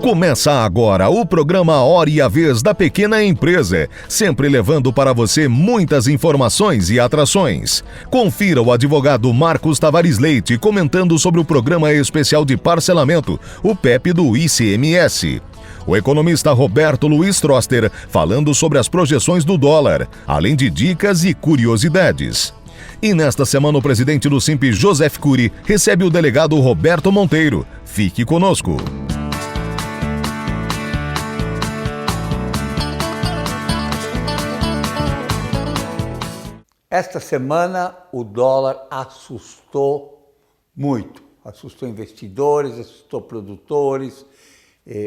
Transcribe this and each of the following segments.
Começa agora o programa Hora e a Vez da Pequena Empresa, sempre levando para você muitas informações e atrações. Confira o advogado Marcos Tavares Leite comentando sobre o Programa Especial de Parcelamento, o PEP do ICMS. O economista Roberto Luiz Troster falando sobre as projeções do dólar, além de dicas e curiosidades. E nesta semana o presidente do Simp, Joseph Cury, recebe o delegado Roberto Monteiro. Fique conosco. Esta semana o dólar assustou muito, assustou investidores, assustou produtores.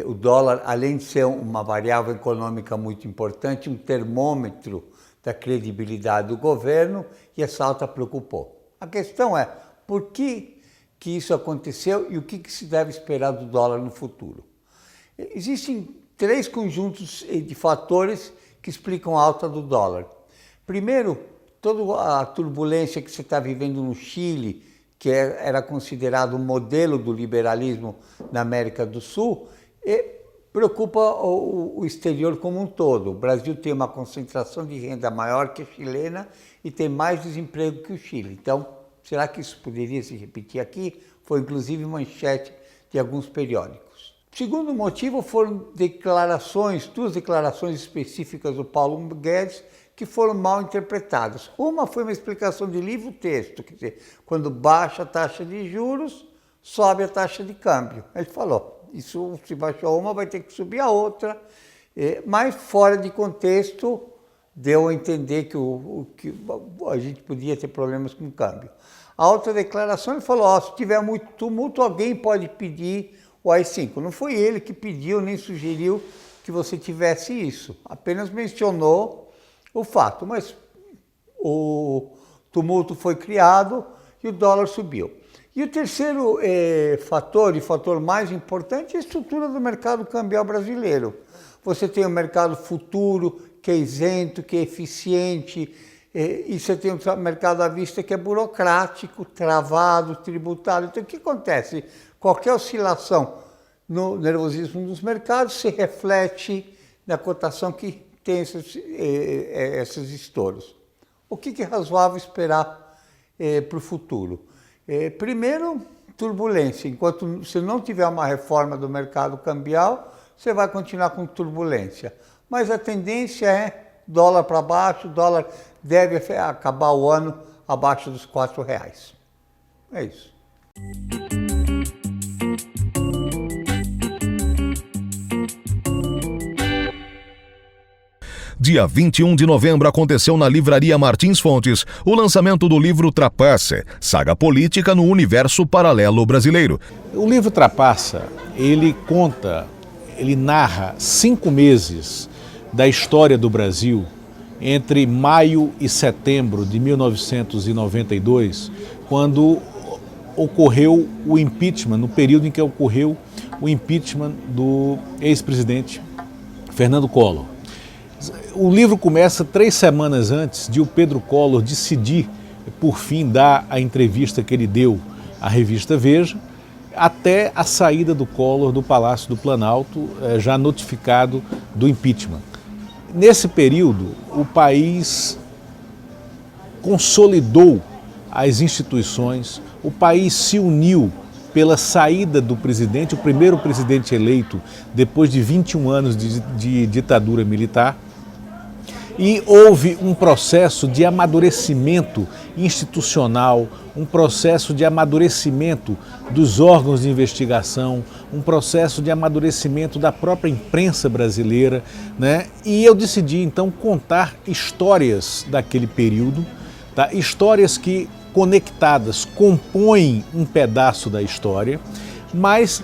O dólar, além de ser uma variável econômica muito importante, um termômetro da credibilidade do governo, e essa alta preocupou. A questão é, por que isso aconteceu e o que se deve esperar do dólar no futuro? Existem três conjuntos de fatores que explicam a alta do dólar. Primeiro, toda a turbulência que você está vivendo no Chile, que era considerado o modelo do liberalismo na América do Sul, preocupa o exterior como um todo. O Brasil tem uma concentração de renda maior que a chilena e tem mais desemprego que o Chile. Então, será que isso poderia se repetir aqui? Foi inclusive manchete de alguns periódicos. O segundo motivo foram duas declarações específicas do Paulo Guedes, que foram mal interpretadas. Uma foi uma explicação de livro-texto, quer dizer, quando baixa a taxa de juros, sobe a taxa de câmbio. Ele falou, isso se baixou uma, vai ter que subir a outra, mas fora de contexto, deu a entender que a gente podia ter problemas com o câmbio. A outra declaração, ele falou, se tiver muito tumulto, alguém pode pedir o AI-5. Não foi ele que pediu, nem sugeriu que você tivesse isso, apenas mencionou o fato, mas o tumulto foi criado e o dólar subiu. E o terceiro fator, e fator mais importante, é a estrutura do mercado cambial brasileiro. Você tem um mercado futuro, que é isento, que é eficiente, e você tem um mercado à vista que é burocrático, travado, tributário. Então, o que acontece? Qualquer oscilação no nervosismo dos mercados se reflete na cotação que tem esses estouros. O que é razoável esperar para o futuro? Primeiro, turbulência. Enquanto você não tiver uma reforma do mercado cambial, você vai continuar com turbulência. Mas a tendência é dólar para baixo, o dólar deve acabar o ano abaixo dos R$4. É isso. Dia 21 de novembro aconteceu na Livraria Martins Fontes o lançamento do livro Trapaça, Saga Política no Universo Paralelo Brasileiro. O livro Trapaça, ele narra 5 meses da história do Brasil entre maio e setembro de 1992, quando ocorreu o impeachment, no período em que ocorreu o impeachment do ex-presidente Fernando Collor. O livro começa 3 semanas antes de o Pedro Collor decidir, por fim, dar a entrevista que ele deu à revista Veja, até a saída do Collor do Palácio do Planalto, já notificado do impeachment. Nesse período, o país consolidou as instituições, o país se uniu pela saída do presidente, o primeiro presidente eleito depois de 21 anos de ditadura militar. E houve um processo de amadurecimento institucional, um processo de amadurecimento dos órgãos de investigação, um processo de amadurecimento da própria imprensa brasileira, né? E eu decidi então contar histórias daquele período, tá? Histórias que conectadas compõem um pedaço da história, mas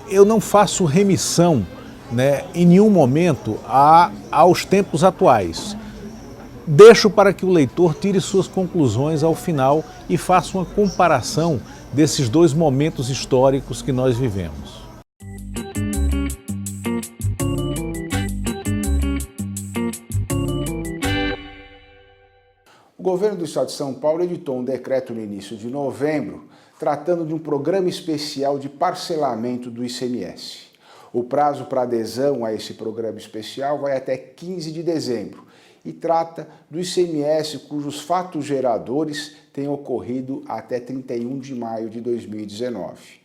eu não faço remissão, né, em nenhum momento aos tempos atuais. Deixo para que o leitor tire suas conclusões ao final e faça uma comparação desses 2 momentos históricos que nós vivemos. O governo do Estado de São Paulo editou um decreto no início de novembro tratando de um programa especial de parcelamento do ICMS. O prazo para adesão a esse programa especial vai até 15 de dezembro e trata do ICMS cujos fatos geradores tenham ocorrido até 31 de maio de 2019.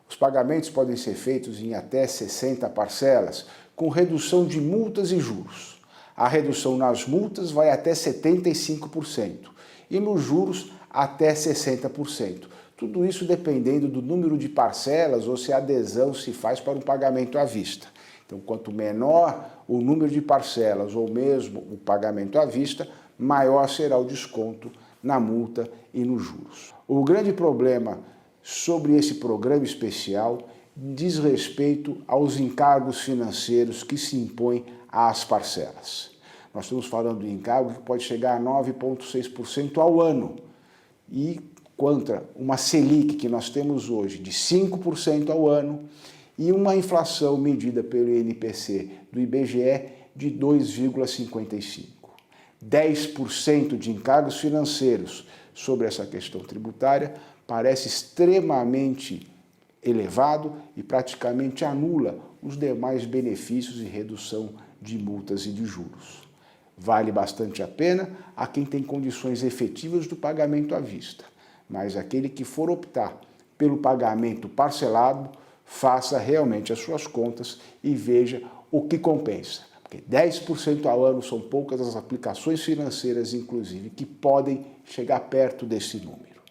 Os pagamentos podem ser feitos em até 60 parcelas, com redução de multas e juros. A redução nas multas vai até 75% e nos juros até 60%. Tudo isso dependendo do número de parcelas ou se a adesão se faz para um pagamento à vista. Então, quanto menor o número de parcelas ou mesmo o pagamento à vista, maior será o desconto na multa e nos juros. O grande problema sobre esse programa especial diz respeito aos encargos financeiros que se impõem às parcelas. Nós estamos falando de encargo que pode chegar a 9,6% ao ano e contra uma Selic que nós temos hoje de 5% ao ano e uma inflação medida pelo INPC do IBGE de 2,55%. 10% de encargos financeiros sobre essa questão tributária parece extremamente elevado e praticamente anula os demais benefícios e redução de multas e de juros. Vale bastante a pena a quem tem condições efetivas do pagamento à vista, mas aquele que for optar pelo pagamento parcelado, faça realmente as suas contas e veja o que compensa. Porque 10% ao ano são poucas as aplicações financeiras, inclusive, que podem chegar perto desse número.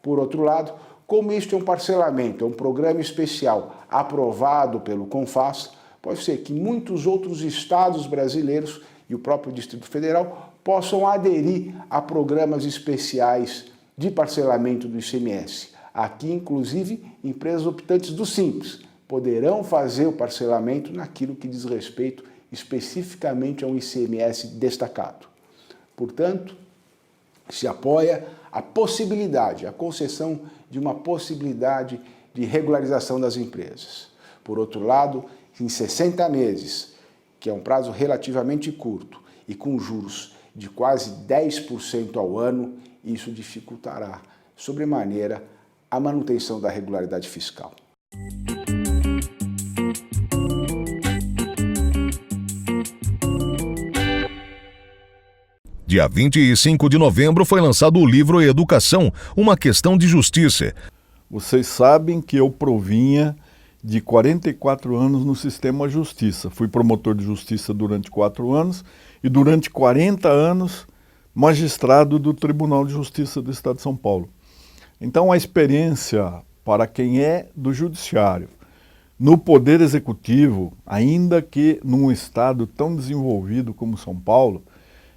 Por outro lado, como isto é um parcelamento, é um programa especial aprovado pelo CONFAS, pode ser que muitos outros estados brasileiros e o próprio Distrito Federal possam aderir a programas especiais de parcelamento do ICMS. Aqui, inclusive, empresas optantes do Simples poderão fazer o parcelamento naquilo que diz respeito especificamente a um ICMS destacado. Portanto, se apoia a possibilidade, a concessão de uma possibilidade de regularização das empresas. Por outro lado, em 60 meses, que é um prazo relativamente curto e com juros de quase 10% ao ano, isso dificultará sobremaneira a manutenção da regularidade fiscal. Dia 25 de novembro foi lançado o livro Educação, uma questão de justiça. Vocês sabem que eu provinha de 44 anos no sistema justiça. Fui promotor de justiça durante 4 anos e durante 40 anos magistrado do Tribunal de Justiça do Estado de São Paulo. Então a experiência para quem é do judiciário, no poder executivo, ainda que num estado tão desenvolvido como São Paulo,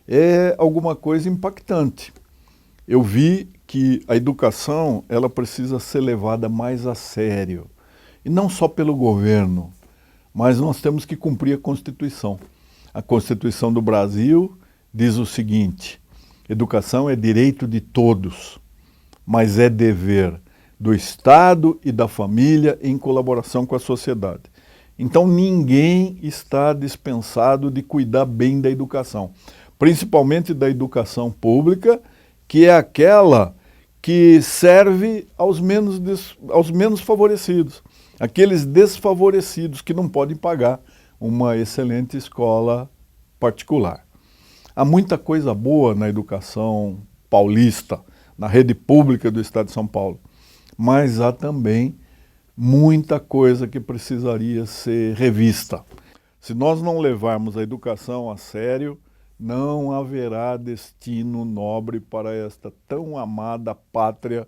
é alguma coisa impactante. Eu vi que a educação ela precisa ser levada mais a sério. E não só pelo governo, mas nós temos que cumprir a Constituição. A Constituição do Brasil diz o seguinte: educação é direito de todos, mas é dever do Estado e da família em colaboração com a sociedade. Então ninguém está dispensado de cuidar bem da educação, principalmente da educação pública, que é aquela que serve aos menos favorecidos, aqueles desfavorecidos que não podem pagar uma excelente escola particular. Há muita coisa boa na educação paulista, na rede pública do Estado de São Paulo, mas há também muita coisa que precisaria ser revista. Se nós não levarmos a educação a sério, não haverá destino nobre para esta tão amada pátria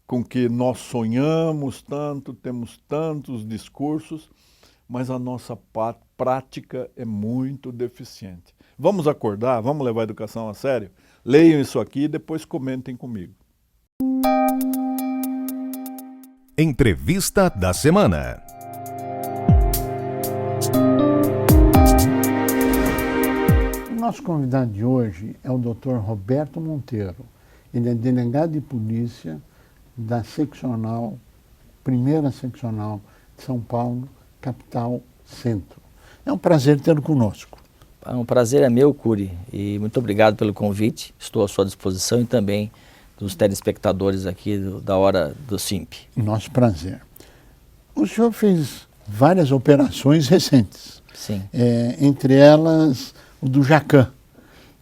com que nós sonhamos tanto, temos tantos discursos, mas a nossa prática é muito deficiente. Vamos acordar? Vamos levar a educação a sério? Leiam isso aqui e depois comentem comigo. Entrevista da semana. O nosso convidado de hoje é o Dr. Roberto Monteiro. Ele é delegado de polícia da seccional, primeira seccional de São Paulo, capital centro. É um prazer tê-lo conosco. Um prazer é meu, Cury, e muito obrigado pelo convite. Estou à sua disposição e também dos telespectadores aqui da Hora do Simp. Nosso prazer. O senhor fez várias operações recentes. Sim. Entre elas o do Jacan,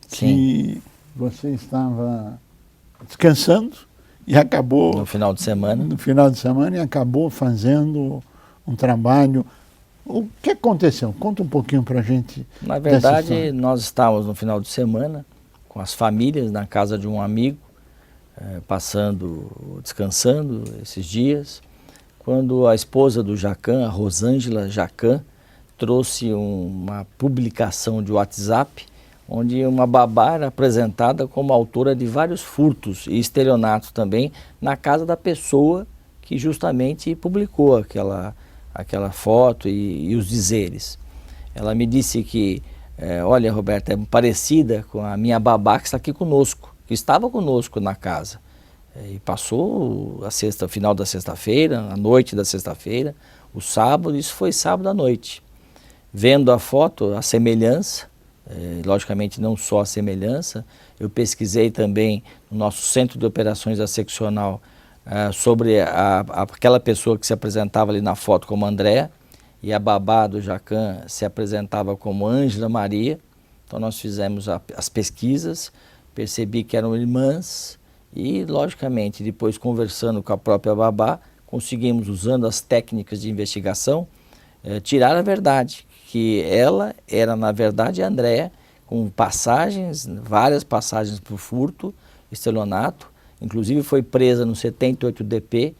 Sim. que você estava descansando e acabou... No final de semana. No final de semana e acabou fazendo um trabalho. O que aconteceu? Conta um pouquinho para a gente. Na verdade, nós estávamos no final de semana com as famílias na casa de um amigo, descansando esses dias, quando a esposa do Jacan, a Rosângela Jacan, trouxe uma publicação de WhatsApp, onde uma babá era apresentada como autora de vários furtos e estelionatos também na casa da pessoa que justamente publicou aquela foto e os dizeres. Ela me disse que, olha, Roberto, é parecida com a minha babá que está aqui conosco, que estava conosco na casa. E passou o final da sexta-feira, a noite da sexta-feira, o sábado, isso foi sábado à noite. Vendo a foto, a semelhança, logicamente não só a semelhança, eu pesquisei também no nosso centro de operações da seccional sobre aquela pessoa que se apresentava ali na foto como Andréa, e a babá do Jacan se apresentava como Ângela Maria. Então nós fizemos as pesquisas, percebi que eram irmãs e, logicamente, depois conversando com a própria babá, conseguimos, usando as técnicas de investigação, tirar a verdade, que ela era, na verdade, a Andréa, com várias passagens por furto, estelionato, inclusive foi presa no 78DP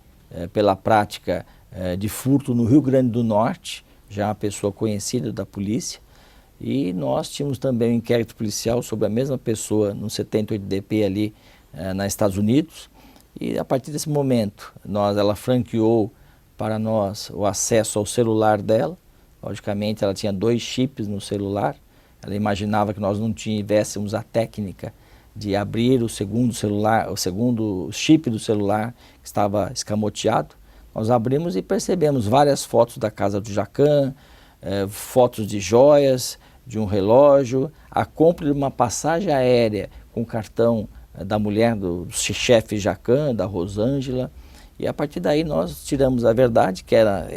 pela prática de furto no Rio Grande do Norte, já uma pessoa conhecida da polícia, e nós tínhamos também um inquérito policial sobre a mesma pessoa no 78DP ali nos Estados Unidos, e a partir desse momento ela franqueou para nós o acesso ao celular dela. Logicamente, ela tinha 2 chips no celular. Ela imaginava que nós não tivéssemos a técnica de abrir o segundo chip do celular que estava escamoteado. Nós abrimos e percebemos várias fotos da casa do Jacan, fotos de joias, de um relógio, a compra de uma passagem aérea com cartão da mulher do chefe Jacan, da Rosângela. E a partir daí nós tiramos a verdade, que ela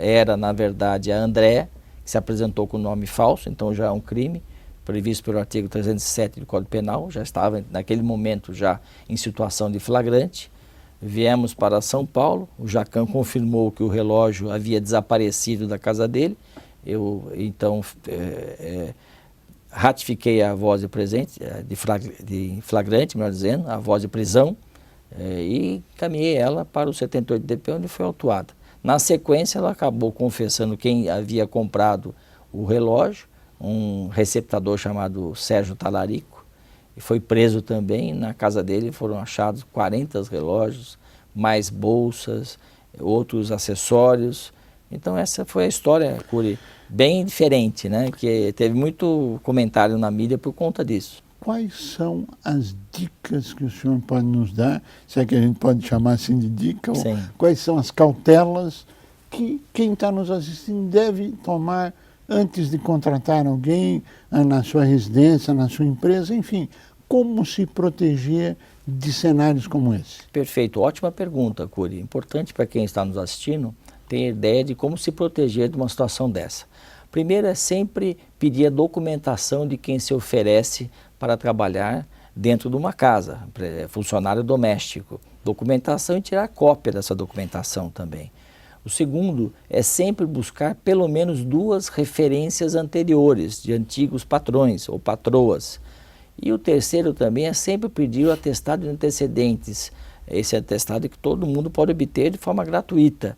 era na verdade a Andréa, que se apresentou com nome falso, então já é um crime, previsto pelo artigo 307 do Código Penal, já estava naquele momento já em situação de flagrante. Viemos para São Paulo, o Jacan confirmou que o relógio havia desaparecido da casa dele, eu então ratifiquei a voz de presente, de flagrante, melhor dizendo, a voz de prisão, e encaminhei ela para o 78DP, onde foi autuada. Na sequência, ela acabou confessando quem havia comprado o relógio, um receptador chamado Sérgio Talarico, e foi preso também. Na casa dele foram achados 40 relógios, mais bolsas, outros acessórios. Então essa foi a história, Cury, bem diferente, né? Que teve muito comentário na mídia por conta disso. Quais são as dicas que o senhor pode nos dar, se é que a gente pode chamar assim de dica, ou quais são as cautelas que quem está nos assistindo deve tomar antes de contratar alguém na sua residência, na sua empresa, enfim, como se proteger de cenários como esse? Perfeito, ótima pergunta, Cury. Importante para quem está nos assistindo ter ideia de como se proteger de uma situação dessa. Primeiro é sempre pedir a documentação de quem se oferece para trabalhar dentro de uma casa, funcionário doméstico. Documentação e tirar cópia dessa documentação também. O segundo é sempre buscar pelo menos 2 referências anteriores de antigos patrões ou patroas. E o terceiro também é sempre pedir o atestado de antecedentes. Esse atestado que todo mundo pode obter de forma gratuita.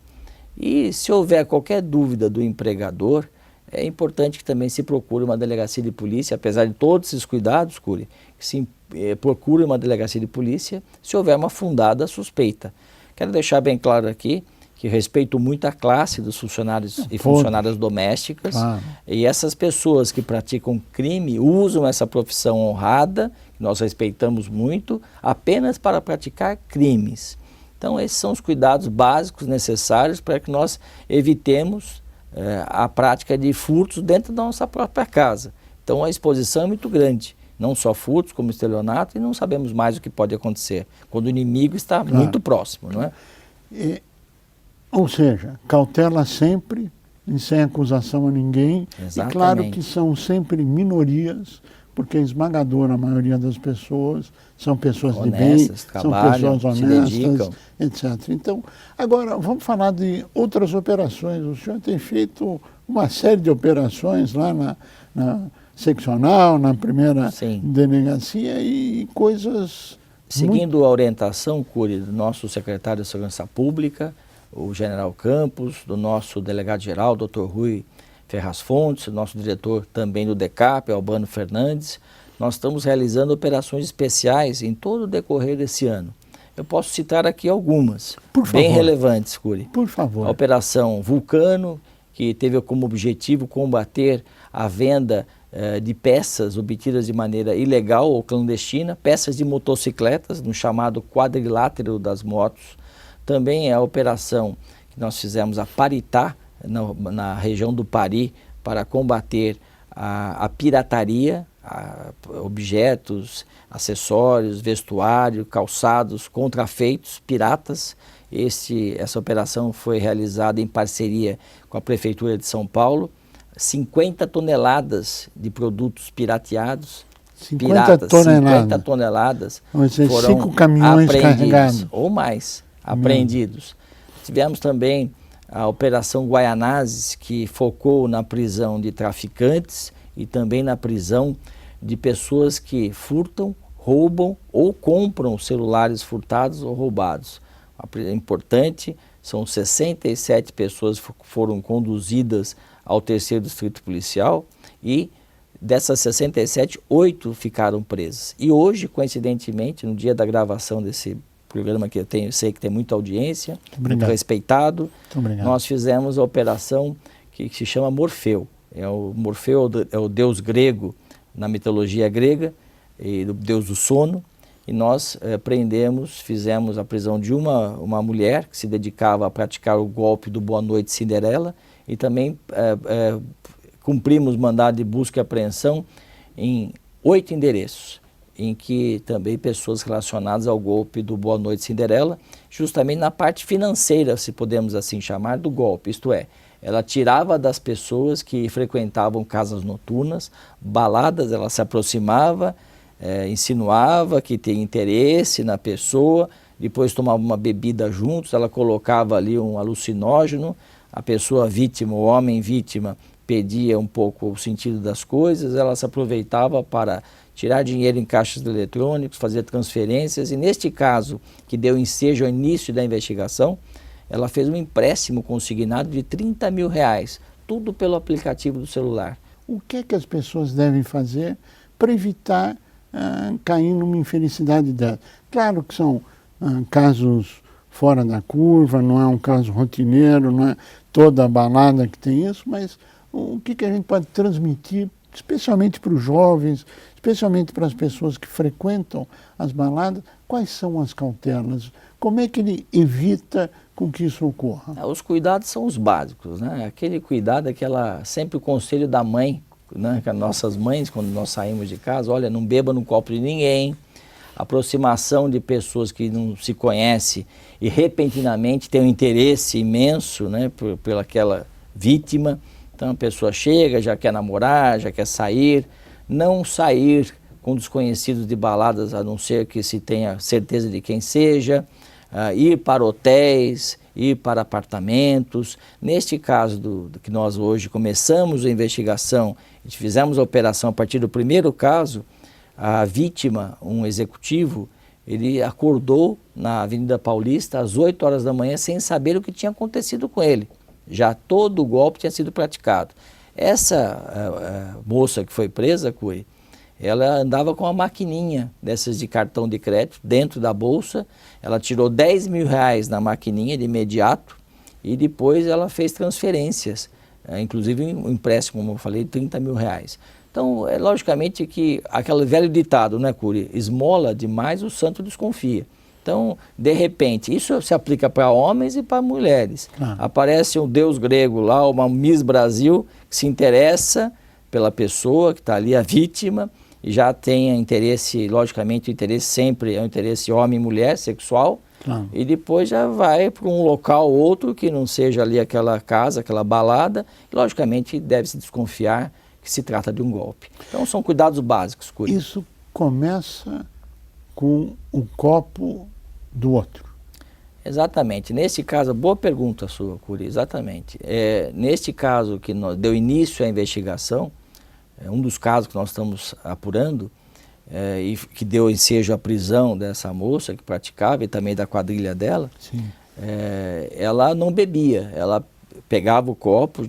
E se houver qualquer dúvida do empregador, é importante que também se procure uma delegacia de polícia, apesar de todos esses cuidados, Cury, que se procure uma delegacia de polícia se houver uma fundada suspeita. Quero deixar bem claro aqui que respeito muito a classe dos funcionários e funcionárias domésticas, e essas pessoas que praticam crime usam essa profissão honrada, que nós respeitamos muito, apenas para praticar crimes. Então esses são os cuidados básicos necessários para que nós evitemos a prática de furtos dentro da nossa própria casa. Então a exposição é muito grande, não só furtos como estelionato, e não sabemos mais o que pode acontecer quando o inimigo está muito próximo, não é? Ou seja, cautela sempre e sem acusação a ninguém. Exatamente. E claro que são sempre minorias, porque a esmagadora maioria das pessoas são pessoas honestas, de bem, são pessoas se honestas, dedicam. etc. Então, agora vamos falar de outras operações. O senhor tem feito uma série de operações lá na seccional, na primeira Sim. delegacia e coisas... Seguindo a orientação, Cury, do nosso secretário de Segurança Pública, o general Campos, do nosso delegado-geral, Dr. Rui Ferraz Fontes, nosso diretor também do DECAP, Albano Fernandes, nós estamos realizando operações especiais em todo o decorrer desse ano. Eu posso citar aqui algumas, bem relevantes, Cury. Por favor. A Operação Vulcano, que teve como objetivo combater a venda de peças obtidas de maneira ilegal ou clandestina, peças de motocicletas, no chamado quadrilátero das motos. Também é a operação que nós fizemos a Paritá, na região do Pari, para combater a pirataria, objetos, acessórios, vestuário, calçados contrafeitos, piratas. Essa operação foi realizada em parceria com a Prefeitura de São Paulo. 50 toneladas de produtos pirateados, 50 toneladas foram 5 caminhões carregados. Ou mais, apreendidos. Tivemos também a Operação Guaianazes, que focou na prisão de traficantes e também na prisão de pessoas que furtam, roubam ou compram celulares furtados ou roubados. Importante, são 67 pessoas que foram conduzidas ao 3º Distrito Policial e dessas 67, 8 ficaram presas. E hoje, coincidentemente, no dia da gravação desse programa que eu sei que tem muita audiência, muito respeitado, nós fizemos a operação que se chama Morfeu. Morfeu é o deus grego na mitologia grega, e do deus do sono, e nós fizemos a prisão de uma mulher que se dedicava a praticar o golpe do Boa Noite Cinderela, e também cumprimos mandado de busca e apreensão em 8 endereços, em que também pessoas relacionadas ao golpe do Boa Noite Cinderela, justamente na parte financeira, se podemos assim chamar, do golpe, isto é, ela tirava das pessoas que frequentavam casas noturnas, baladas, ela se aproximava, insinuava que tinha interesse na pessoa, depois tomava uma bebida juntos, ela colocava ali um alucinógeno, a pessoa vítima, o homem vítima, pedia um pouco o sentido das coisas, ela se aproveitava para tirar dinheiro em caixas eletrônicos, fazer transferências, e neste caso, que deu ensejo ao início da investigação, ela fez um empréstimo consignado de R$30 mil, tudo pelo aplicativo do celular. O que é que as pessoas devem fazer para evitar cair numa infelicidade dessa? Claro que são casos fora da curva, não é um caso rotineiro, não é toda a balada que tem isso, mas o que a gente pode transmitir, especialmente para os jovens, especialmente para as pessoas que frequentam as baladas, quais são as cautelas? Como é que ele evita com que isso ocorra? Os cuidados são os básicos, né? Aquele cuidado, sempre o conselho da mãe, né? Que as nossas mães, quando nós saímos de casa, olha, não beba no copo de ninguém, aproximação de pessoas que não se conhecem e repentinamente tem um interesse imenso, né, pela aquela vítima. Então a pessoa chega, já quer namorar, já quer sair, não sair com desconhecidos de baladas, a não ser que se tenha certeza de quem seja, ir para hotéis, ir para apartamentos. Neste caso que nós hoje começamos a investigação, fizemos a operação a partir do primeiro caso, a vítima, um executivo, ele acordou na Avenida Paulista às 8 horas da manhã sem saber o que tinha acontecido com ele. Já todo o golpe tinha sido praticado. Essa moça que foi presa, Cury, ela andava com uma maquininha dessas de cartão de crédito dentro da bolsa, ela tirou R$10 mil na maquininha de imediato e depois ela fez transferências, inclusive um empréstimo, como eu falei, de R$30 mil. Então, logicamente que aquele velho ditado, né, Cury? Esmola demais, o santo desconfia. Então, de repente, isso se aplica para homens e para mulheres. Aparece um deus grego lá, uma Miss Brasil, que se interessa pela pessoa que está ali, a vítima, e já tem interesse, logicamente o interesse sempre é o interesse homem e mulher, sexual, Claro. E depois já vai para um local ou outro que não seja ali aquela casa, aquela balada, e logicamente deve-se desconfiar que se trata de um golpe. Então são cuidados básicos, Cury. Isso começa com o copo do outro. Exatamente. Nesse caso, boa pergunta sua, Cury, exatamente. Neste caso que deu início à investigação, um dos casos que nós estamos apurando, e que deu ensejo à prisão dessa moça que praticava e também da quadrilha dela, ela não bebia, ela pegava o copo,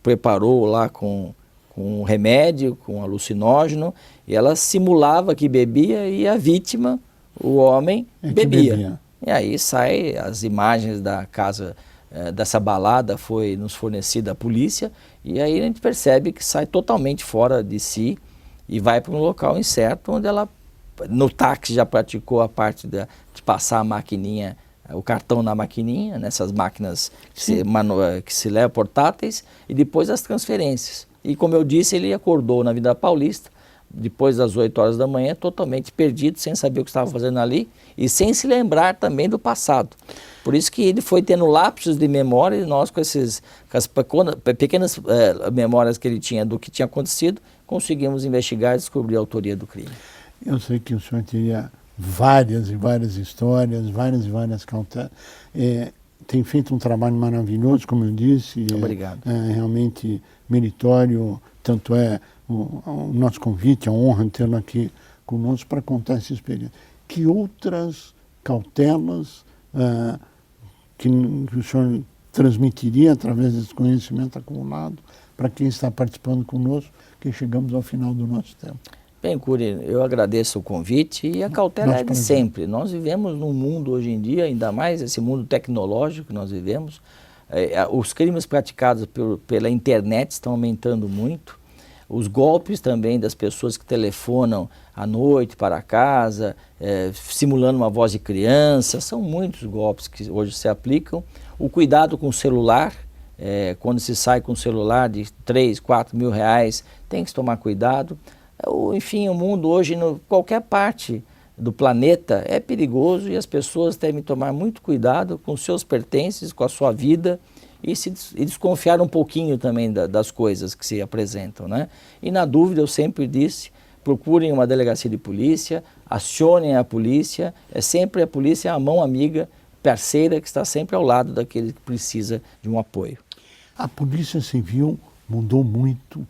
preparou lá com um remédio, com alucinógeno, e ela simulava que bebia e a vítima, o homem, bebia. E aí sai as imagens da casa, dessa balada nos fornecida à polícia, e aí a gente percebe que sai totalmente fora de si e vai para um local incerto, onde ela, no táxi, já praticou a parte de passar a maquininha, o cartão na maquininha, nessas máquinas que se levam portáteis, e depois as transferências. E como eu disse, ele acordou na Avenida Paulista, depois das 8 horas da manhã, totalmente perdido, sem saber o que estava fazendo ali e sem se lembrar também do passado. Por isso que ele foi tendo lapsos de memória, e nós com as pequenas memórias que ele tinha do que tinha acontecido, conseguimos investigar e descobrir a autoria do crime. Eu sei que o senhor teria várias e várias histórias, várias e várias cautelas. Tem feito um trabalho maravilhoso, como eu disse. Obrigado. É realmente meritório, tanto é o nosso convite, a honra de tê-lo aqui conosco para contar essa experiência. Que outras cautelas que o senhor transmitiria através desse conhecimento acumulado para quem está participando conosco, que chegamos ao final do nosso tempo? Bem, Cury, eu agradeço o convite, e a cautela é de sempre. Nós vivemos num mundo hoje em dia, ainda mais esse mundo tecnológico que nós vivemos. Os crimes praticados pela internet estão aumentando muito. Os golpes também das pessoas que telefonam à noite para casa, simulando uma voz de criança, são muitos golpes que hoje se aplicam. O cuidado com o celular, quando se sai com um celular de 3, 4 mil reais, tem que tomar cuidado. Enfim, o mundo hoje, qualquer parte do planeta, é perigoso, e as pessoas devem tomar muito cuidado com os seus pertences, com a sua vida, e desconfiar um pouquinho também das coisas que se apresentam, né? E na dúvida, eu sempre disse, procurem uma delegacia de polícia, acionem a polícia, sempre a polícia, a mão amiga, parceira, que está sempre ao lado daquele que precisa de um apoio. A Polícia Civil mudou muito,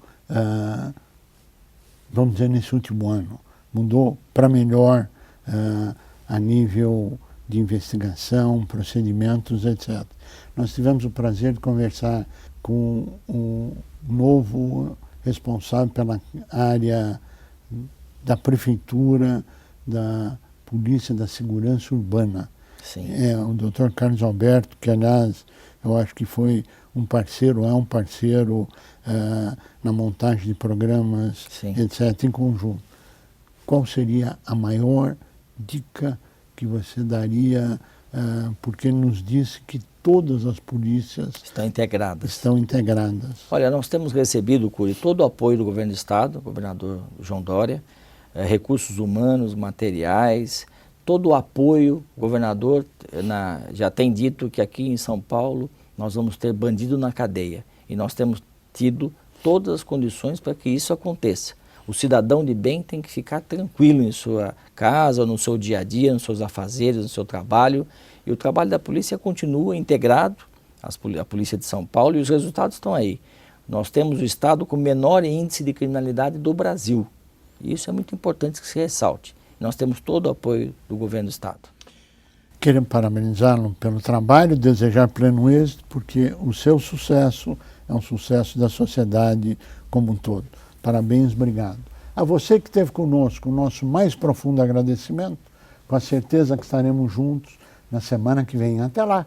vamos dizer, nesse último ano. Mudou para melhor a nível de investigação, procedimentos, etc. Nós tivemos o prazer de conversar com o novo responsável pela área da Prefeitura, da Polícia da Segurança Urbana. Sim. O Dr. Carlos Alberto, que, aliás, eu acho que foi um parceiro, é um parceiro na montagem de programas, Sim, etc., em conjunto. Qual seria a maior dica que você daria, porque ele nos disse que todas as polícias estão integradas. Olha, nós temos recebido, Cury, todo o apoio do governo do estado, governador João Dória, recursos humanos, materiais, todo o apoio. O governador já tem dito que aqui em São Paulo nós vamos ter bandido na cadeia, e nós temos tido todas as condições para que isso aconteça. O cidadão de bem tem que ficar tranquilo em sua casa, no seu dia a dia, nos seus afazeres, no seu trabalho. E o trabalho da polícia continua integrado, a Polícia de São Paulo, e os resultados estão aí. Nós temos o estado com o menor índice de criminalidade do Brasil. E isso é muito importante que se ressalte. Nós temos todo o apoio do governo do estado. Queremos parabenizá-lo pelo trabalho, desejar pleno êxito, porque o seu sucesso é um sucesso da sociedade como um todo. Parabéns, obrigado. A você que esteve conosco, o nosso mais profundo agradecimento, com a certeza que estaremos juntos na semana que vem. Até lá!